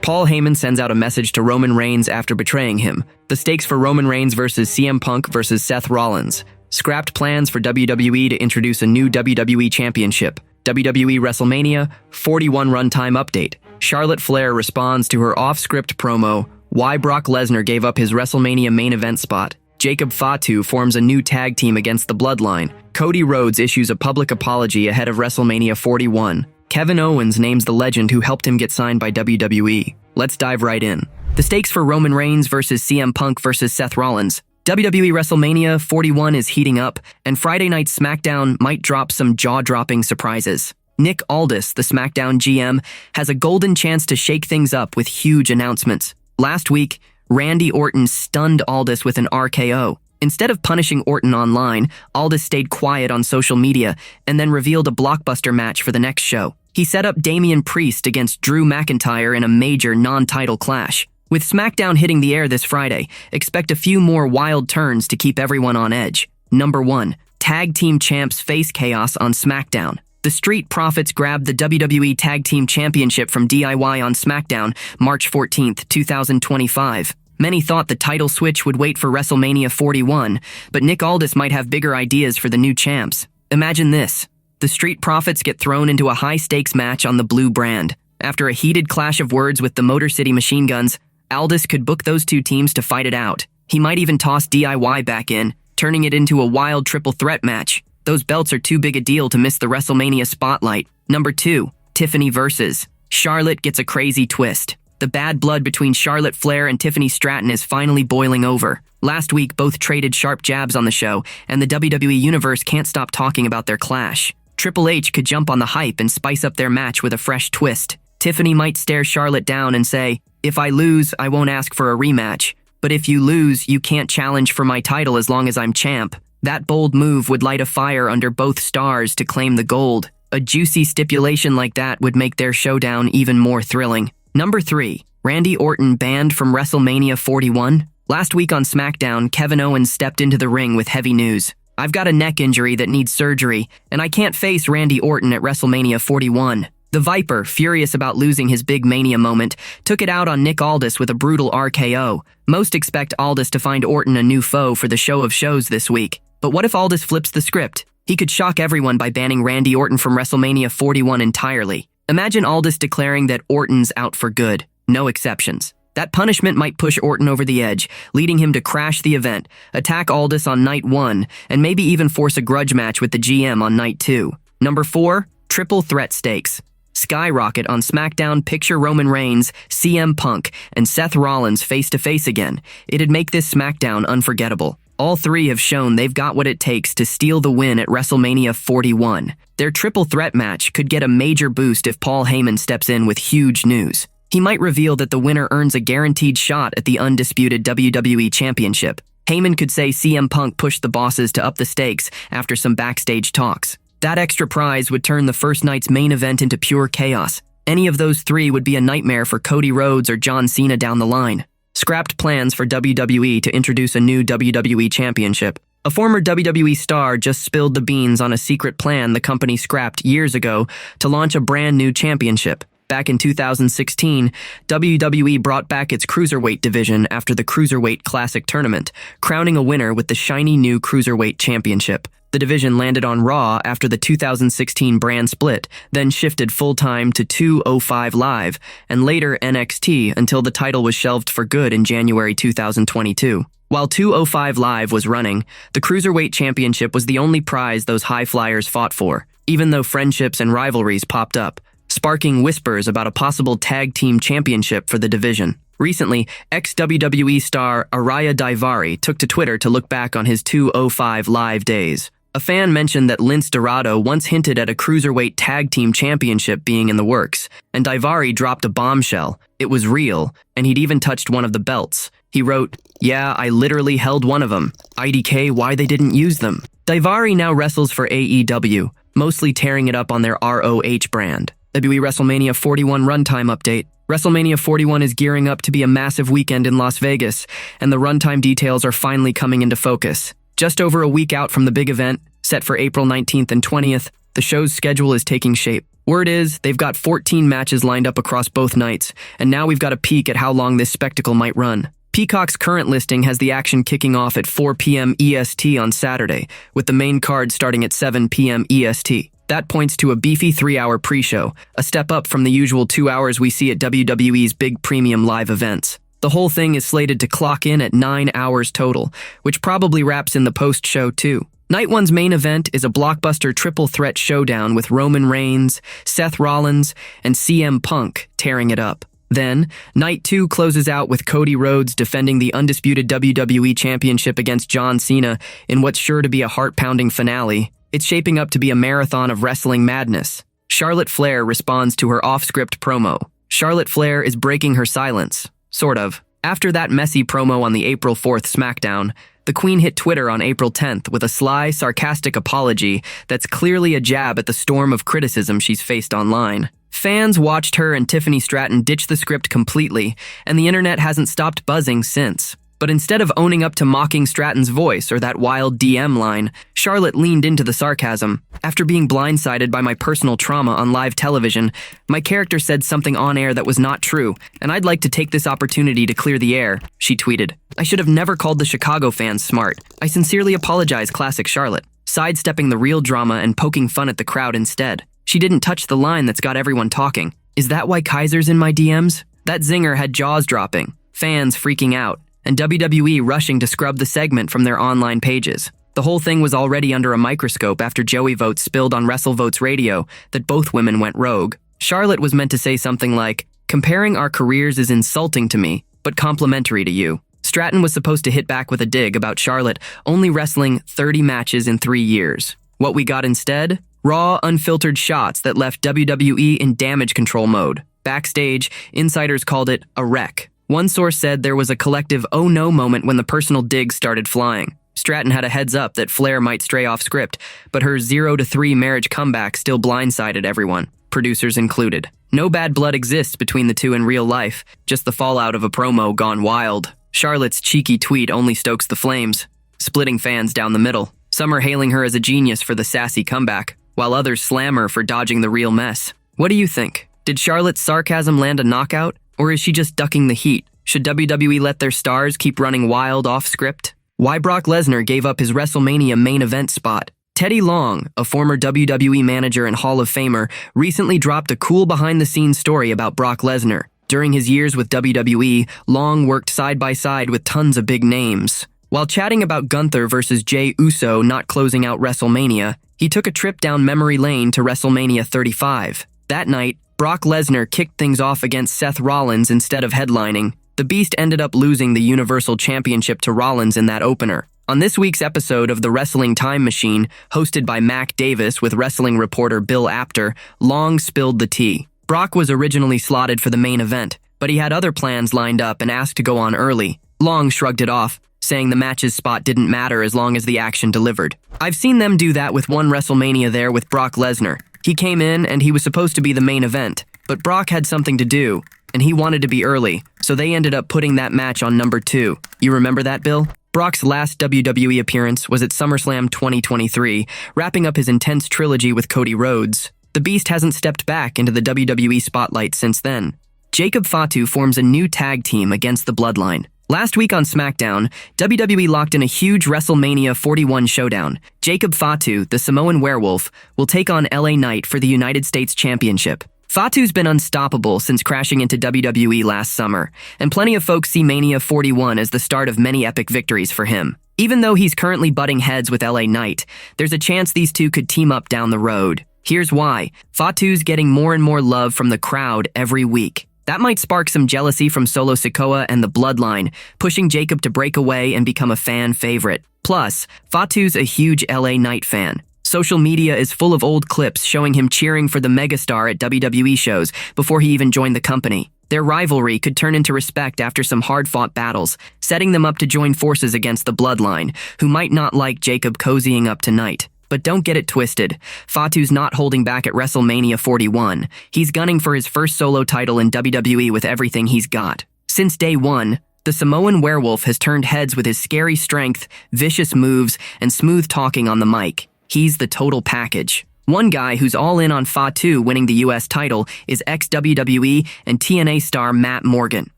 Paul Heyman sends out a message to Roman Reigns after betraying him. The stakes for Roman Reigns versus CM Punk versus Seth Rollins. Scrapped plans for WWE to introduce a new WWE Championship. WWE WrestleMania 41 runtime update. Charlotte Flair responds to her off-script promo. Why Brock Lesnar gave up his WrestleMania main event spot. Jacob Fatu forms a new tag team against the Bloodline. Cody Rhodes issues a public apology ahead of WrestleMania 41. Kevin Owens names the legend who helped him get signed by WWE. Let's dive right in. The stakes for Roman Reigns versus CM Punk versus Seth Rollins. WWE WrestleMania 41 is heating up, and Friday night SmackDown might drop some jaw-dropping surprises. Nick Aldis, the SmackDown GM, has a golden chance to shake things up with huge announcements. Last week, Randy Orton stunned Aldis with an RKO. Instead of punishing Orton online, Aldis stayed quiet on social media and then revealed a blockbuster match for the next show. He set up Damian Priest against Drew McIntyre in a major non-title clash. With SmackDown hitting the air this Friday, expect a few more wild turns to keep everyone on edge. Number 1. Tag Team Champs face chaos on SmackDown. The Street Profits grabbed the WWE Tag Team Championship from DIY on SmackDown, March 14, 2025. Many thought the title switch would wait for WrestleMania 41, but Nick Aldis might have bigger ideas for the new champs. Imagine this. The Street Profits get thrown into a high-stakes match on the blue brand. After a heated clash of words with the Motor City Machine Guns, Aldis could book those two teams to fight it out. He might even toss DIY back in, turning it into a wild triple threat match. Those belts are too big a deal to miss the WrestleMania spotlight. Number 2. Tiffany versus. Charlotte gets a crazy twist. The bad blood between Charlotte Flair and Tiffany Stratton is finally boiling over. Last week, both traded sharp jabs on the show, and the WWE Universe can't stop talking about their clash. Triple H could jump on the hype and spice up their match with a fresh twist. Tiffany might stare Charlotte down and say, "If I lose, I won't ask for a rematch. But if you lose, you can't challenge for my title as long as I'm champ." That bold move would light a fire under both stars to claim the gold. A juicy stipulation like that would make their showdown even more thrilling. Number 3. Randy Orton banned from WrestleMania 41? Last week on SmackDown, Kevin Owens stepped into the ring with heavy news. "I've got a neck injury that needs surgery, and I can't face Randy Orton at WrestleMania 41. The Viper, furious about losing his big Mania moment, took it out on Nick Aldis with a brutal RKO. Most expect Aldis to find Orton a new foe for the show of shows this week. But what if Aldis flips the script? He could shock everyone by banning Randy Orton from WrestleMania 41 entirely. Imagine Aldis declaring that Orton's out for good. No exceptions. That punishment might push Orton over the edge, leading him to crash the event, attack Aldis on night 1, and maybe even force a grudge match with the GM on night 2. Number 4. Triple threat stakes. Skyrocket on SmackDown. Picture Roman Reigns, CM Punk, and Seth Rollins face-to-face again. It'd make this SmackDown unforgettable. All three have shown they've got what it takes to steal the win at WrestleMania 41. Their triple threat match could get a major boost if Paul Heyman steps in with huge news. He might reveal that the winner earns a guaranteed shot at the undisputed WWE Championship. Heyman could say CM Punk pushed the bosses to up the stakes after some backstage talks. That extra prize would turn the first night's main event into pure chaos. Any of those three would be a nightmare for Cody Rhodes or John Cena down the line. Scrapped plans for WWE to introduce a new WWE Championship. A former WWE star just spilled the beans on a secret plan the company scrapped years ago to launch a brand new championship. Back in 2016, WWE brought back its Cruiserweight division after the Cruiserweight Classic tournament, crowning a winner with the shiny new Cruiserweight Championship. The division landed on Raw after the 2016 brand split, then shifted full-time to 205 Live, and later NXT until the title was shelved for good in January 2022. While 205 Live was running, the Cruiserweight Championship was the only prize those high flyers fought for, even though friendships and rivalries popped up, sparking whispers about a possible tag team championship for the division. Recently, ex-WWE star Araya Daivari took to Twitter to look back on his 205 Live days. A fan mentioned that Lince Dorado once hinted at a Cruiserweight Tag Team Championship being in the works, and Daivari dropped a bombshell. It was real, and he'd even touched one of the belts. He wrote, "Yeah, I literally held one of them. IDK why they didn't use them." Daivari now wrestles for AEW, mostly tearing it up on their ROH brand. WWE WrestleMania 41 runtime update. WrestleMania 41 is gearing up to be a massive weekend in Las Vegas, and the runtime details are finally coming into focus. Just over a week out from the big event, set for April 19th and 20th, the show's schedule is taking shape. Word is, they've got 14 matches lined up across both nights, and now we've got a peek at how long this spectacle might run. Peacock's current listing has the action kicking off at 4 p.m. EST on Saturday, with the main card starting at 7 p.m. EST. That points to a beefy 3-hour pre-show, a step up from the usual 2 hours we see at WWE's big premium live events. The whole thing is slated to clock in at 9 hours total, which probably wraps in the post-show too. Night one's main event is a blockbuster triple threat showdown with Roman Reigns, Seth Rollins, and CM Punk tearing it up. Then, night two closes out with Cody Rhodes defending the undisputed WWE Championship against John Cena in what's sure to be a heart-pounding finale. It's shaping up to be a marathon of wrestling madness. Charlotte Flair responds to her off-script promo. Charlotte Flair is breaking her silence. Sort of. After that messy promo on the April 4th SmackDown, the Queen hit Twitter on April 10th with a sly, sarcastic apology that's clearly a jab at the storm of criticism she's faced online. Fans watched her and Tiffany Stratton ditch the script completely, and the internet hasn't stopped buzzing since. But instead of owning up to mocking Stratton's voice or that wild DM line, Charlotte leaned into the sarcasm. After being blindsided by my personal trauma on live television, my character said something on air that was not true, and I'd like to take this opportunity to clear the air, she tweeted. I should have never called the Chicago fans smart. I sincerely apologize, classic Charlotte, sidestepping the real drama and poking fun at the crowd instead. She didn't touch the line that's got everyone talking. Is that why Kaiser's in my DMs? That zinger had jaws dropping, fans freaking out, and WWE rushing to scrub the segment from their online pages. The whole thing was already under a microscope after Joey votes spilled on WrestleVotes Radio that both women went rogue. Charlotte was meant to say something like, "Comparing our careers is insulting to me, but complimentary to you." Stratton was supposed to hit back with a dig about Charlotte only wrestling 30 matches in 3 years. What we got instead? Raw, unfiltered shots that left WWE in damage control mode. Backstage, insiders called it a wreck. One source said there was a collective oh no moment when the personal digs started flying. Stratton had a heads up that Flair might stray off script, but her 0-3 marriage comeback still blindsided everyone, producers included. No bad blood exists between the two in real life, just the fallout of a promo gone wild. Charlotte's cheeky tweet only stokes the flames, splitting fans down the middle. Some are hailing her as a genius for the sassy comeback, while others slam her for dodging the real mess. What do you think? Did Charlotte's sarcasm land a knockout, or is she just ducking the heat? Should WWE let their stars keep running wild off script? Why Brock Lesnar gave up his WrestleMania main event spot? Teddy Long, a former WWE manager and Hall of Famer, recently dropped a cool behind-the-scenes story about Brock Lesnar. During his years with WWE, Long worked side by side with tons of big names. While chatting about Gunther versus Jey Uso not closing out WrestleMania, he took a trip down memory lane to WrestleMania 35. That night, Brock Lesnar kicked things off against Seth Rollins instead of headlining. The Beast ended up losing the Universal Championship to Rollins in that opener. On this week's episode of The Wrestling Time Machine, hosted by Mac Davis with wrestling reporter Bill Apter, Long spilled the tea. Brock was originally slotted for the main event, but he had other plans lined up and asked to go on early. Long shrugged it off, saying the match's spot didn't matter as long as the action delivered. I've seen them do that with one WrestleMania there with Brock Lesnar. He came in and he was supposed to be the main event, but Brock had something to do, and he wanted to be early, so they ended up putting that match on number 2. You remember that, Bill? Brock's last WWE appearance was at SummerSlam 2023, wrapping up his intense trilogy with Cody Rhodes. The Beast hasn't stepped back into the WWE spotlight since then. Jacob Fatu forms a new tag team against the Bloodline. Last week on SmackDown, WWE locked in a huge WrestleMania 41 showdown. Jacob Fatu, the Samoan werewolf, will take on LA Knight for the United States Championship. Fatu's been unstoppable since crashing into WWE last summer, and plenty of folks see Mania 41 as the start of many epic victories for him. Even though he's currently butting heads with LA Knight, there's a chance these two could team up down the road. Here's why. Fatu's getting more and more love from the crowd every week. That might spark some jealousy from Solo Sikoa and the Bloodline, pushing Jacob to break away and become a fan favorite. Plus, Fatu's a huge LA Knight fan. Social media is full of old clips showing him cheering for the megastar at WWE shows before he even joined the company. Their rivalry could turn into respect after some hard-fought battles, setting them up to join forces against the Bloodline, who might not like Jacob cozying up tonight. But don't get it twisted. Fatu's not holding back at WrestleMania 41. He's gunning for his first solo title in WWE with everything he's got. Since day one, the Samoan werewolf has turned heads with his scary strength, vicious moves, and smooth talking on the mic. He's the total package. One guy who's all in on Fatu winning the US title is ex-WWE and TNA star Matt Morgan.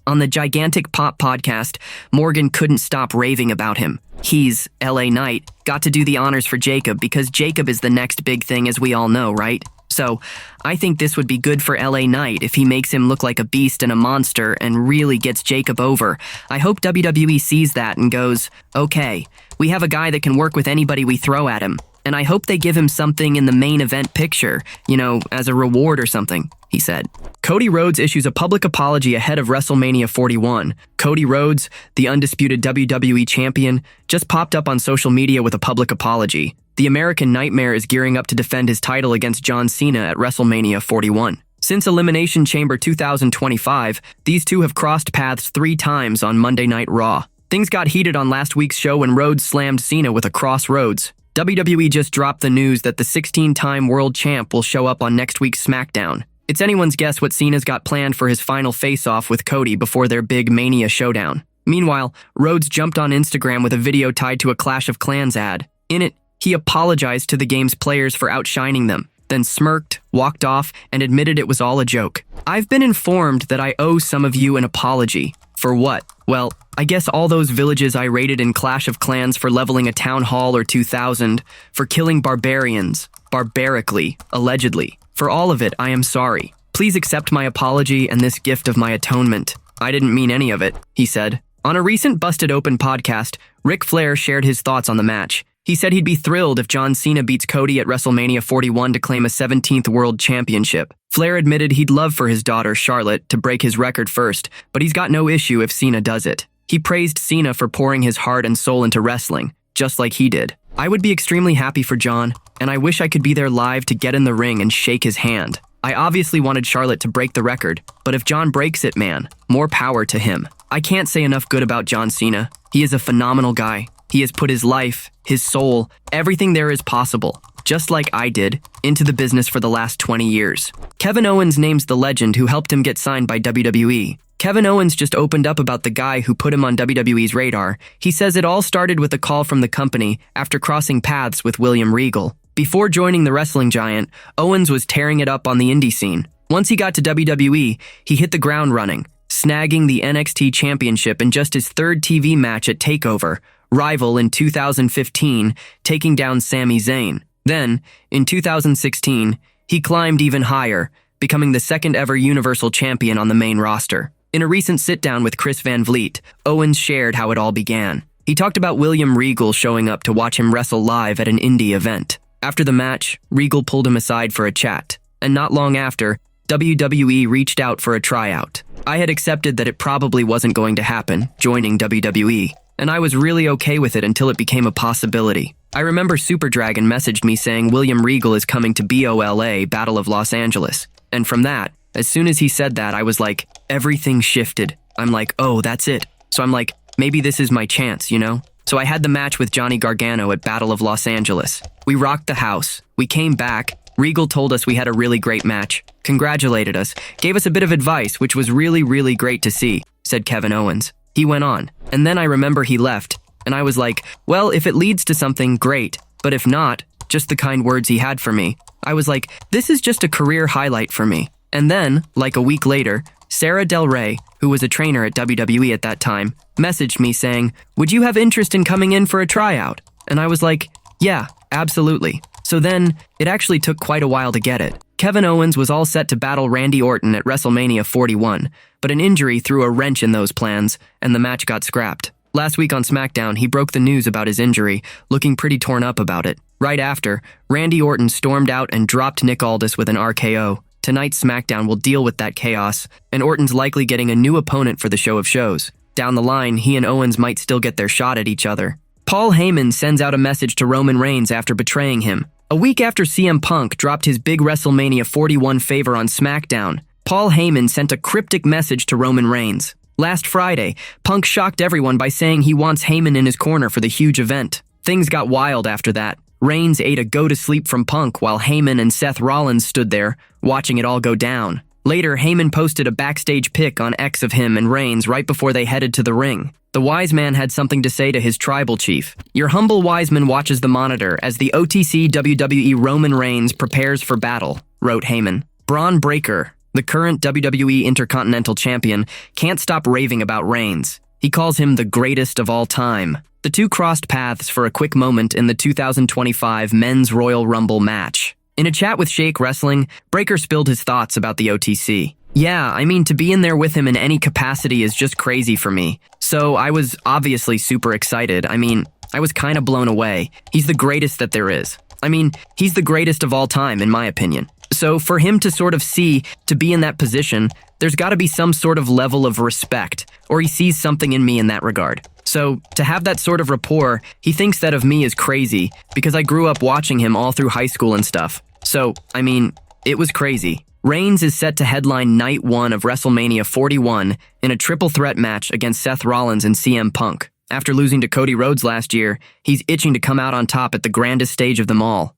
On the Gigantic Pop podcast, Morgan couldn't stop raving about him. He's, LA Knight, got to do the honors for Jacob because Jacob is the next big thing, as we all know, right? So, I think this would be good for LA Knight if he makes him look like a beast and a monster and really gets Jacob over. I hope WWE sees that and goes, okay, we have a guy that can work with anybody we throw at him. And I hope they give him something in the main event picture, as a reward or something, he said. Cody Rhodes issues a public apology ahead of WrestleMania 41. Cody Rhodes, the undisputed WWE champion, just popped up on social media with a public apology. The American Nightmare is gearing up to defend his title against John Cena at WrestleMania 41. Since Elimination Chamber 2025, these two have crossed paths 3 times on Monday Night Raw. Things got heated on last week's show when Rhodes slammed Cena with a crossroads. WWE just dropped the news that the 16-time world champ will show up on next week's SmackDown. It's anyone's guess what Cena's got planned for his final face-off with Cody before their big Mania showdown. Meanwhile, Rhodes jumped on Instagram with a video tied to a Clash of Clans ad. In it, he apologized to the game's players for outshining them, then smirked, walked off, and admitted it was all a joke. I've been informed that I owe some of you an apology. For what? Well, I guess all those villages I raided in Clash of Clans for leveling a town hall or 2,000, for killing barbarians, barbarically, allegedly. For all of it, I am sorry. Please accept my apology and this gift of my atonement. I didn't mean any of it, he said. On a recent Busted Open podcast, Ric Flair shared his thoughts on the match. He said he'd be thrilled if John Cena beats Cody at WrestleMania 41 to claim a 17th World Championship. Flair admitted he'd love for his daughter, Charlotte, to break his record first, but he's got no issue if Cena does it. He praised Cena for pouring his heart and soul into wrestling, just like he did. I would be extremely happy for John, and I wish I could be there live to get in the ring and shake his hand. I obviously wanted Charlotte to break the record, but if John breaks it, man, more power to him. I can't say enough good about John Cena. He is a phenomenal guy. He has put his life, his soul, everything there is possible, just like I did, into the business for the last 20 years. Kevin Owens names the legend who helped him get signed by WWE. Kevin Owens just opened up about the guy who put him on WWE's radar. He says it all started with a call from the company after crossing paths with William Regal. Before joining the wrestling giant, Owens was tearing it up on the indie scene. Once he got to WWE, he hit the ground running, snagging the NXT championship in just his 3rd TV match at TakeOver, Rival in 2015, taking down Sami Zayn. Then, in 2016, he climbed even higher, becoming the 2nd ever Universal Champion on the main roster. In a recent sit-down with Chris Van Vliet, Owens shared how it all began. He talked about William Regal showing up to watch him wrestle live at an indie event. After the match, Regal pulled him aside for a chat, and not long after, WWE reached out for a tryout. I had accepted that it probably wasn't going to happen, joining WWE, and I was really okay with it until it became a possibility. I remember Super Dragon messaged me saying William Regal is coming to BOLA, Battle of Los Angeles, and from that, as soon as he said that, I was like, everything shifted. I'm like, oh, that's it. So I'm like, maybe this is my chance, So I had the match with Johnny Gargano at Battle of Los Angeles. We rocked the house. We came back. Regal told us we had a really great match, congratulated us, gave us a bit of advice, which was really, really great to see, said Kevin Owens. He went on, and then I remember he left, and I was like, well, if it leads to something, great, but if not, just the kind words he had for me. I was like, this is just a career highlight for me. And then, like a week later, Sarah Del Rey, who was a trainer at WWE at that time, messaged me saying, would you have interest in coming in for a tryout? And I was like, yeah, absolutely. So then, it actually took quite a while to get it. Kevin Owens was all set to battle Randy Orton at WrestleMania 41, but an injury threw a wrench in those plans, and the match got scrapped. Last week on SmackDown, he broke the news about his injury, looking pretty torn up about it. Right after, Randy Orton stormed out and dropped Nick Aldis with an RKO. Tonight's SmackDown will deal with that chaos, and Orton's likely getting a new opponent for the show of shows. Down the line, he and Owens might still get their shot at each other. Paul Heyman sends out a message to Roman Reigns after betraying him. A week after CM Punk dropped his big WrestleMania 41 favor on SmackDown, Paul Heyman sent a cryptic message to Roman Reigns. Last Friday, Punk shocked everyone by saying he wants Heyman in his corner for the huge event. Things got wild after that. Reigns ate a go-to-sleep from Punk while Heyman and Seth Rollins stood there, watching it all go down. Later, Heyman posted a backstage pic on X of him and Reigns right before they headed to the ring. The wise man had something to say to his tribal chief. "Your humble wise man watches the monitor as the OTC WWE Roman Reigns prepares for battle," wrote Heyman. Braun Breaker, the current WWE Intercontinental Champion, can't stop raving about Reigns. He calls him the greatest of all time. The two crossed paths for a quick moment in the 2025 Men's Royal Rumble match. In a chat with Shake Wrestling, Breaker spilled his thoughts about the OTC. "Yeah, I mean, to be in there with him in any capacity is just crazy for me. So I was obviously super excited. I mean, I was kind of blown away. He's the greatest that there is. I mean, he's the greatest of all time, in my opinion. So for him to sort of to be in that position, there's got to be some sort of level of respect, or he sees something in me in that regard. So to have that sort of rapport, he thinks that of me is crazy, because I grew up watching him all through high school and stuff. So, I mean, it was crazy." Reigns is set to headline Night 1 of WrestleMania 41 in a triple threat match against Seth Rollins and CM Punk. After losing to Cody Rhodes last year, he's itching to come out on top at the grandest stage of them all.